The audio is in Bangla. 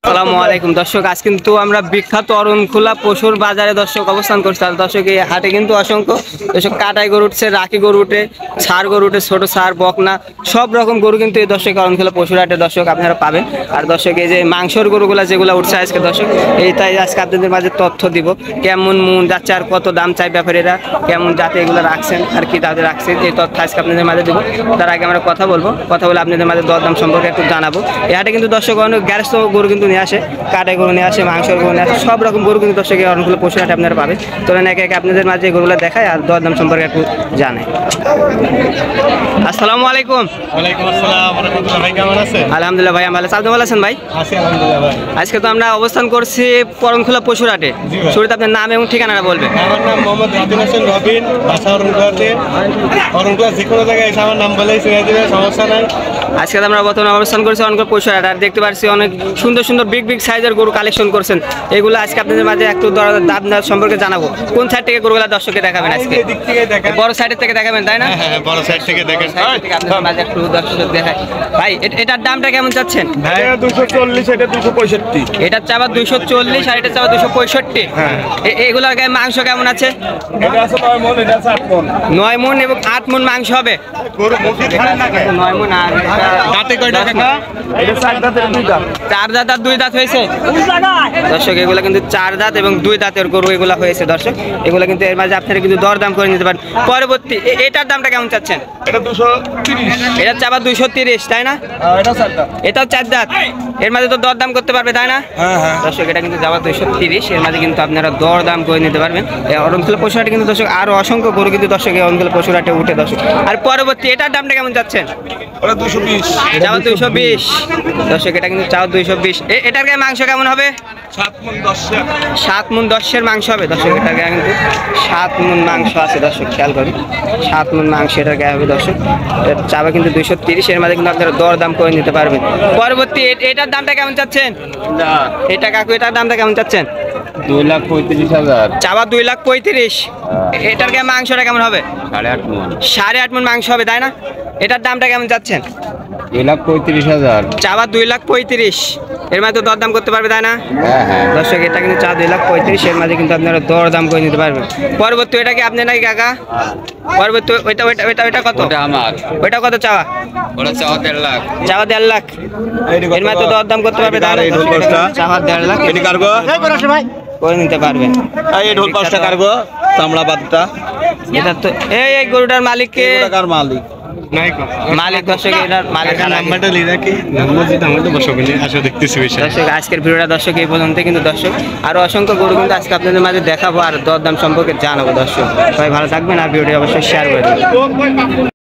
আসসালামু আলাইকুম দর্শক, আজ কিন্তু আমরা বিখ্যাত অরণখোলা পশুর বাজারে দর্শক অবস্থান করছি। আর দর্শক এই হাটে কিন্তু অসংখ্য দর্শক কাটাই গরু উঠছে, রাখি গরু উঠে, ছাড় গরু উঠে, ছোট ছাড়, বকনা সব রকম গরু কিন্তু এই দর্শক অরণখোলা পশুর হাটে দর্শক আপনারা পাবেন। আর দর্শক এই যে মাংসর গরুগুলা যেগুলো উঠছে আজকে দর্শক, এইটাই আজকে আপনাদের মাঝে তথ্য দিব, কেমন মন যাচ্ছে আর কত দাম চাই ব্যাপারীরা, কেমন জাতে এগুলো রাখছেন আর কি তাদের রাখছে, এই তথ্য আজকে আপনাদের মাঝে দিব। তার আগে আমরা কথা বলবো, কথা বলে আপনাদের মাঝে দরদাম সম্পর্কে একটু জানাবো। এই হাটে কিন্তু দর্শক অনেক গ্যারেজ গরু কিন্তু নিয়ে আসে, কাটাই গরু নিয়ে আসে, মাংসের গরু নিয়ে আসে, সব রকম গরু কিন্তু দর্শক এই অরণখোলা পশুর হাটে আপনারা পাবেন। তোলেন একে একে আপনাদের মাঝে গরুগুলো দেখায় আর দরদাম সম্পর্কে একটু জানাই। আসসালামু আলাইকুম। ওয়ালাইকুম আসসালাম ওয়া রাহমাতুল্লাহ। ভাই কেমন আছেন? আলহামদুলিল্লাহ ভাই, আমি ভালো আছি। আপনি ভালো আছেন ভাই? আছি আলহামদুলিল্লাহ ভাই। আজকে তো আমরা অবস্থান করছি অরণখোলা পশুর হাটে। জি ভাই। শুরুতে আপনার নাম এবং ঠিকানাটা বলবেন। আমার নাম মোহাম্মদ রাবিন হোসেন রবিন, বাসা অরণখোলাতে। অরণখোলা যে কোনো জায়গায় এসে আমার নাম বলেই চিনে দেবে, সমস্যা নাই। আজকে আমরা বর্তমানে অবস্থান করছি অরণখোলা পশুর হাট। আর দেখতে পাচ্ছি অনেক সুন্দর সুন্দর বিগ বিগ সাইজের গরু কালেকশন করছেন। এগুলো আজকে আপনাদের মাঝে একটু দাম সম্পর্কে জানাবো। কোন সাইড থেকে গরুগুলা দর্শককে দেখাবেন আজকে? এই দিক থেকে দেখেন। বড় সাইডের থেকে দেখাবেন তাই না? হ্যাঁ, বড় সাইড থেকে দেখেন। সাইড থেকে আপনাদের মাঝে একটু দর্শক দেখায়। ভাই এটার দামটা কেমন চাচ্ছেন? ভাই 240, এটা 265। এটার চাবা 240 আর এটার চাবা 265। হ্যাঁ। এগুলোর গায়ে মাংস কেমন আছে? এটা আছে 9 মণ, এটা আছে 8 মণ। 9 মণ এবং 8 মণ মাংস হবে। গরু মুখে খায় না খায়? 9 মণ আর দাঁতে কয়টা কাকা? এটা 4 দাঁতের 2 দাঁত। 4 দাঁত আর 2 দাঁত হয়েছে দর্শক। এগুলো কিন্তু 4 দাঁত এবং 2 দাঁতের গরু এগুলো হয়েছে দর্শক। এগুলো কিন্তু এর মাঝে আপনারা কিন্তু দরদাম করে নিতে পারেন। পরবর্তী এটার দামটা কেমন চাচ্ছেন? এটা 230। এটার চাবা 230 তাই না? এটা 4 দাঁত। এটাও 4 দাঁত। এর মাঝে তো দরদাম করতে পারবে তাই না? হ্যাঁ হ্যাঁ। দর্শক এটা কিন্তু যাওয়া 230, এর মাঝে কিন্তু আপনারা দরদাম করে নিতে পারবেন। এই অরণখোলা পশুর হাটে কিন্তু দর্শক আরো অসংখ্য গরু কিন্তু দর্শক এই অরণখোলা পশুর হাটে উঠে দর্শক। আর পরবর্তী এটার দামটা কেমন যাচ্ছেন? ওটা 220। চাওয়া 220 দর্শক, এটা কিন্তু চাওয়া 220। এটার গায়ে মাংস কেমন হবে? 7 মণ 10। 7 মণ 10-এর মাংস হবে দর্শক। এটার গায়ে কিন্তু 7 মণ মাংস আছে দর্শক, খেয়াল করুন 7 মণ মাংস এটার গায়ে হবে দর্শক। এর চাওয়া কিন্তু 230, এর মাঝে কিন্তু আপনারা দরদাম করে নিতে পারবেন। পরবর্তী এটার দামটা কেমন চাচ্ছেন? এটা কাকু এটার দামটা কেমন চাচ্ছেন? 2,35,000। চাওয়া 2,35,000। এটার গায়ে মাংসটা কেমন হবে? 8.5 মণ। 8.5 মণ মাংস হবে তাই না? এটার দামটা কেমন চাচ্ছেন? 2,35,000। চাওয়া 2,35,000, এর মাঝে তো দরদাম করতে পারবে তাই না? হ্যাঁ হ্যাঁ। দর্শক এটা কিন্তু চা 2,35,000, এর মাঝে কিন্তু আপনারা দরদাম করে নিতে পারবেন। পরবর্তী এটা কি আপনি নাকি কাকা? পরবর্তী ওইটা কত? ওটা আমার। ওইটা কত চাওয়া? ওটা চাওয়া 1.5 লাখ। চাওয়া 1.5 লাখ, এর মাঝে তো দরদাম করতে পারবে তাই না? চাওয়া 1.5 লাখ এটি কারগো করে নিতে পারবেন। এই ঢোল 5টা কারগো চামড়া বাদটা। এটা তো এই গরুটার মালিককে কার মালিক মালিক দর্শক, এটার মালিক নাম্বারটা লিখে রাখি। মসজিদ আমাদের বসবে আসলে দেখতেছি বিষয়। দর্শক আজকের ভিডিওটা দর্শক এই পর্যন্ত কিন্তু দর্শক আরো অসংখ্য গরু কিন্তু আজকে আপনাদের মাঝে দেখাবো আর দরদাম সম্পর্কে জানাবো দর্শক। সবাই ভালো থাকবেন আর ভিডিওটি অবশ্যই শেয়ার করে দেবেন।